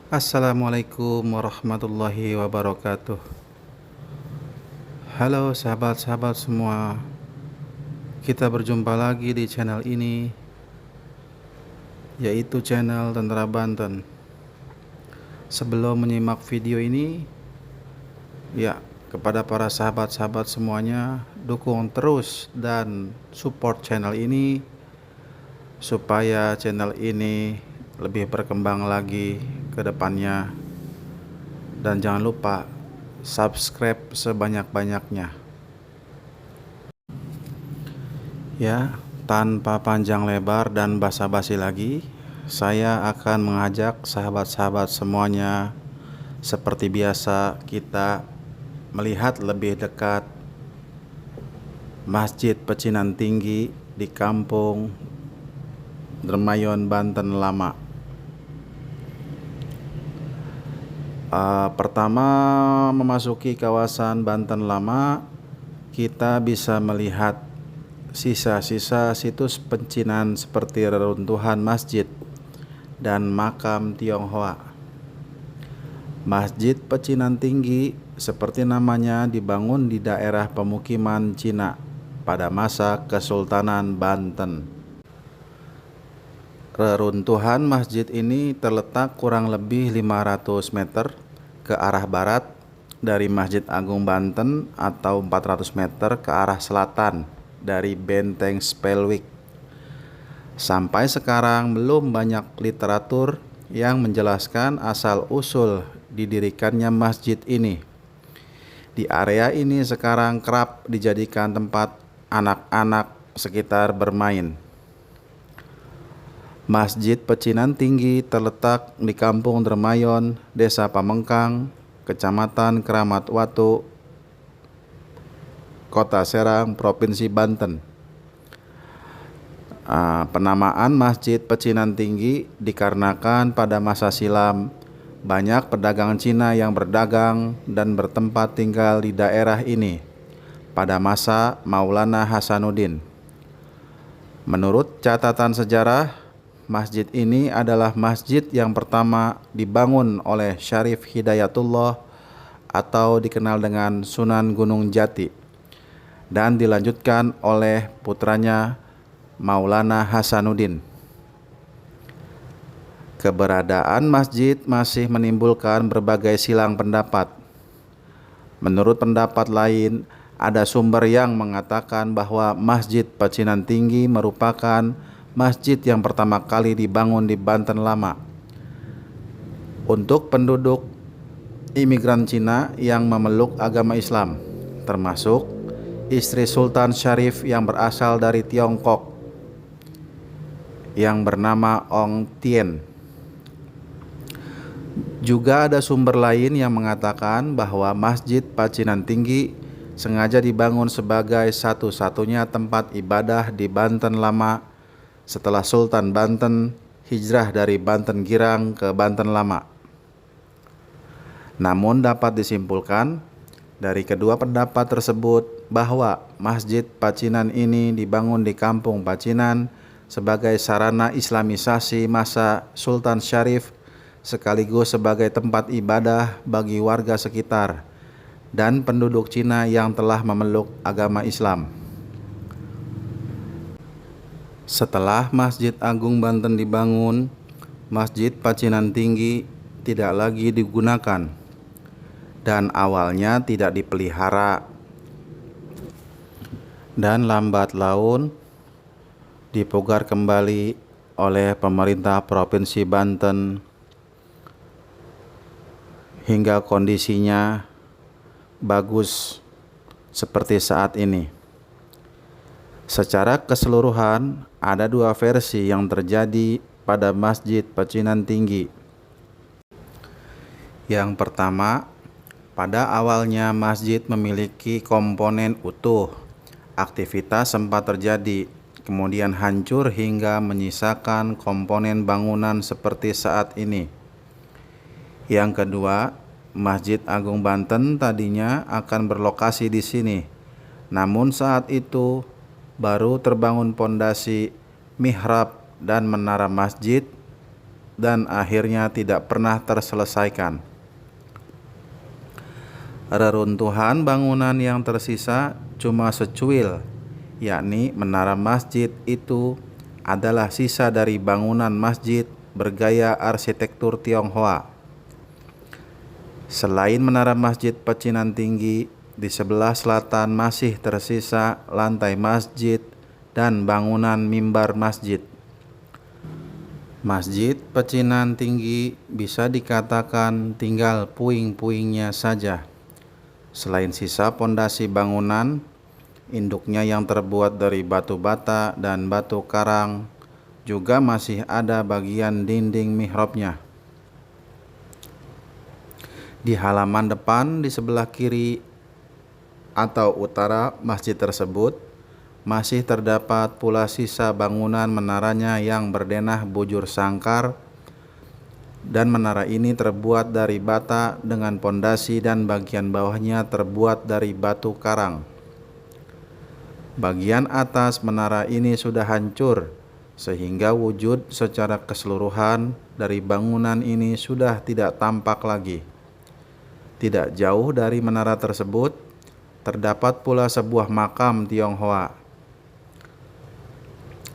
Assalamualaikum warahmatullahi wabarakatuh. Halo sahabat-sahabat semua, kita berjumpa lagi di channel ini, yaitu channel Tentara Banten. Sebelum menyimak video ini, kepada para sahabat-sahabat semuanya, dukung terus dan support channel ini supaya channel ini lebih berkembang lagi ke depannya. Dan jangan lupa subscribe sebanyak-banyaknya. Tanpa panjang lebar dan basa-basi lagi, saya akan mengajak sahabat-sahabat semuanya, seperti biasa, kita melihat lebih dekat Masjid Pecinan Tinggi di Kampung Dermayon, Banten Lama. Pertama, memasuki kawasan Banten Lama, kita bisa melihat sisa-sisa situs pecinan seperti reruntuhan masjid dan makam Tionghoa. Masjid Pecinan Tinggi seperti namanya dibangun di daerah pemukiman Cina pada masa Kesultanan Banten. Reruntuhan masjid ini terletak kurang lebih 500 meter ke arah barat dari Masjid Agung Banten atau 400 meter ke arah selatan dari Benteng Spelwijk. Sampai sekarang belum banyak literatur yang menjelaskan asal-usul didirikannya masjid ini. Di area ini sekarang kerap dijadikan tempat anak-anak sekitar bermain. Masjid Pecinan Tinggi terletak di Kampung Dermayon, Desa Pamengkang, Kecamatan Keramat Watu, Kota Serang, Provinsi Banten. Penamaan Masjid Pecinan Tinggi dikarenakan pada masa silam banyak pedagang Cina yang berdagang dan bertempat tinggal di daerah ini pada masa Maulana Hasanuddin. Menurut catatan sejarah, masjid ini adalah masjid yang pertama dibangun oleh Syarif Hidayatullah atau dikenal dengan Sunan Gunung Jati, dan dilanjutkan oleh putranya Maulana Hasanuddin. Keberadaan masjid masih menimbulkan berbagai silang pendapat. Menurut pendapat lain, ada sumber yang mengatakan bahwa Masjid Pecinan Tinggi merupakan masjid yang pertama kali dibangun di Banten Lama untuk penduduk imigran Cina yang memeluk agama Islam, termasuk istri Sultan Syarif yang berasal dari Tiongkok yang bernama Ong Tien. Juga ada sumber lain yang mengatakan bahwa Masjid Pecinan Tinggi sengaja dibangun sebagai satu-satunya tempat ibadah di Banten Lama setelah Sultan Banten hijrah dari Banten Girang ke Banten Lama. Namun dapat disimpulkan dari kedua pendapat tersebut bahwa Masjid Pecinan ini dibangun di Kampung Pecinan sebagai sarana islamisasi masa Sultan Syarif sekaligus sebagai tempat ibadah bagi warga sekitar dan penduduk Cina yang telah memeluk agama Islam. Setelah Masjid Agung Banten dibangun, Masjid Pecinan Tinggi tidak lagi digunakan dan awalnya tidak dipelihara, dan lambat laun dipugar kembali oleh pemerintah Provinsi Banten hingga kondisinya bagus seperti saat ini. Secara keseluruhan, ada dua versi yang terjadi pada Masjid Pecinan Tinggi. Yang pertama, pada awalnya masjid memiliki komponen utuh. Aktivitas sempat terjadi, kemudian hancur hingga menyisakan komponen bangunan seperti saat ini. Yang kedua, Masjid Agung Banten tadinya akan berlokasi di sini. Namun saat itu baru terbangun pondasi, mihrab, dan menara masjid dan akhirnya tidak pernah terselesaikan. Reruntuhan bangunan yang tersisa cuma secuil, yakni menara masjid itu adalah sisa dari bangunan masjid bergaya arsitektur Tionghoa. Selain menara masjid Pecinan Tinggi, di sebelah selatan masih tersisa lantai masjid dan bangunan mimbar masjid. Masjid Pecinan Tinggi bisa dikatakan tinggal puing-puingnya saja. Selain sisa pondasi bangunan, induknya yang terbuat dari batu bata dan batu karang, juga masih ada bagian dinding mihrabnya. Di halaman depan di sebelah kiri atau utara masjid tersebut, masih terdapat pula sisa bangunan menaranya yang berdenah bujur sangkar, dan menara ini terbuat dari bata dengan pondasi dan bagian bawahnya terbuat dari batu karang. Bagian atas menara ini sudah hancur, sehingga wujud secara keseluruhan dari bangunan ini sudah tidak tampak lagi. Tidak jauh dari menara tersebut, terdapat pula sebuah makam Tionghoa.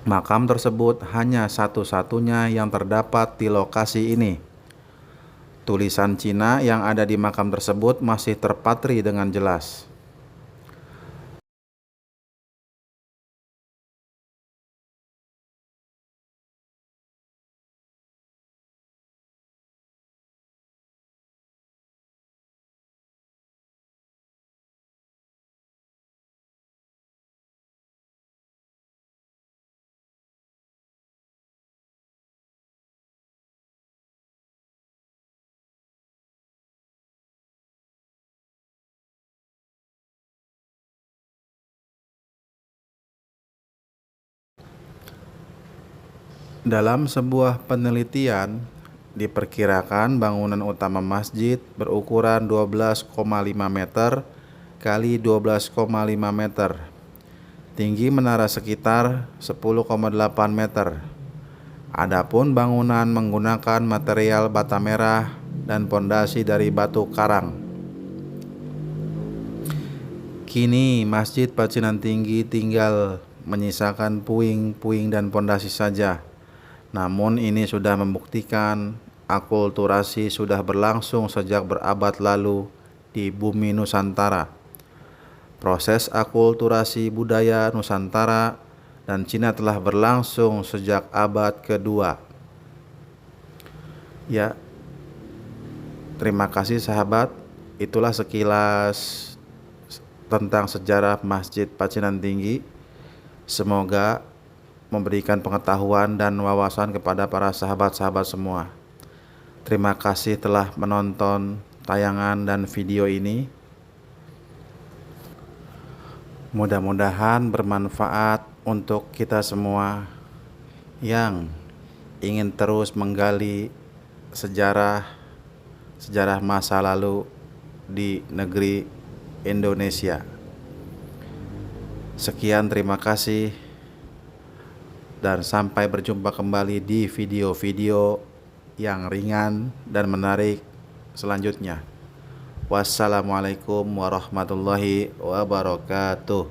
Makam tersebut hanya satu-satunya yang terdapat di lokasi ini. Tulisan Cina yang ada di makam tersebut masih terpatri dengan jelas. Dalam sebuah penelitian, diperkirakan bangunan utama masjid berukuran 12,5 meter kali 12,5 meter. Tinggi menara sekitar 10,8 meter. Adapun bangunan menggunakan material bata merah dan pondasi dari batu karang. Kini Masjid Pecinan Tinggi tinggal menyisakan puing-puing dan pondasi saja. Namun ini sudah membuktikan akulturasi sudah berlangsung sejak berabad lalu di bumi Nusantara. Proses akulturasi budaya Nusantara dan Cina telah berlangsung sejak abad kedua. Ya, terima kasih sahabat. Itulah sekilas tentang sejarah Masjid Pecinan Tinggi. Semoga memberikan pengetahuan dan wawasan kepada para sahabat-sahabat semua. Terima kasih telah menonton tayangan dan video ini. Mudah-mudahan bermanfaat untuk kita semua yang ingin terus menggali sejarah masa lalu di negeri Indonesia. Sekian, terima kasih. Dan sampai berjumpa kembali di video-video yang ringan dan menarik selanjutnya. Wassalamualaikum warahmatullahi wabarakatuh.